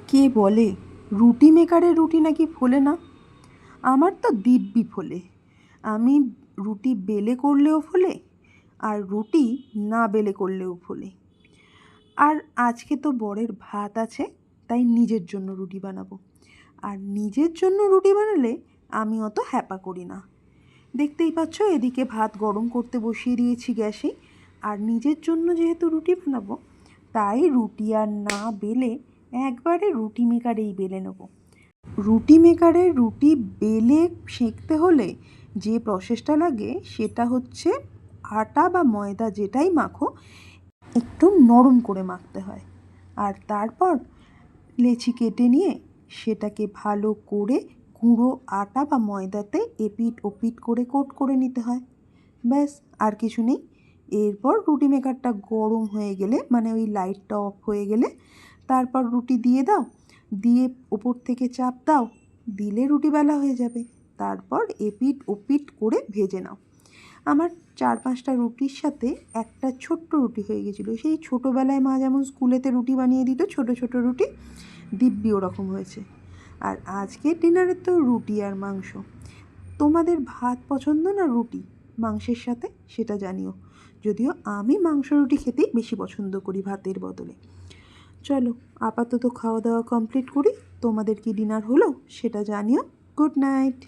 কে বলে রুটি মেকারে রুটি নাকি ফোলে না? আমার তো দিব্যি ফোলে। আমি রুটি বেলে করলেও ফোলে, আর রুটি না বেলে করলেও ফোলে। আর আজকে তো বরের ভাত আছে, তাই নিজের জন্য রুটি বানাবো। আর নিজের জন্য রুটি বানালে আমি অত হ্যাপা করি না। দেখতেই পাচ্ছ, এদিকে ভাত গরম করতে বসিয়ে দিয়েছি গ্যাসে। আর নিজের জন্য যেহেতু রুটি বানাবো, তাই রুটি আর না বেলে একবারে রুটি মেকারেই বেলে নেব। রুটি মেকারে রুটি বেলে সেঁকতে হলে যে প্রসেসটা লাগে সেটা হচ্ছে আটা বা ময়দা যেটাই মাখো একটু নরম করে মাখতে হয়। আর তারপর লেচি কেটে নিয়ে সেটাকে ভালো করে গুঁড়ো আটা বা ময়দাতে এপিট ওপিট করে কোট করে নিতে হয়। ব্যাস, আর কিছু নেই। এরপর রুটি মেকারটা গরম হয়ে গেলে, মানে ওই লাইটটা অফ হয়ে গেলে, তারপর রুটি দিয়ে দাও, দিয়ে ওপর থেকে চাপ দাও, দিলে রুটি বেলা হয়ে যাবে। তারপর এপিট ওপিট করে ভেজে নাও। আমার 4-5টা রুটির সাথে একটা ছোট্ট রুটি হয়ে গেছিলো। সেই ছোটোবেলায় মা যেমন স্কুলেতে রুটি বানিয়ে দিত, ছোট ছোট রুটি, দিব্যি ওরকম হয়েছে। আর আজকের ডিনারে তো রুটি আর মাংস। তোমাদের ভাত পছন্দ না রুটি মাংসের সাথে সেটা জানিও। যদিও আমি মাংস রুটি খেতেই বেশি পছন্দ করি ভাতের বদলে। চলো, আপাতত খাওয়া দাওয়া কমপ্লিট করি। তোমাদের কি ডিনার হলো সেটা জানিও। Good night.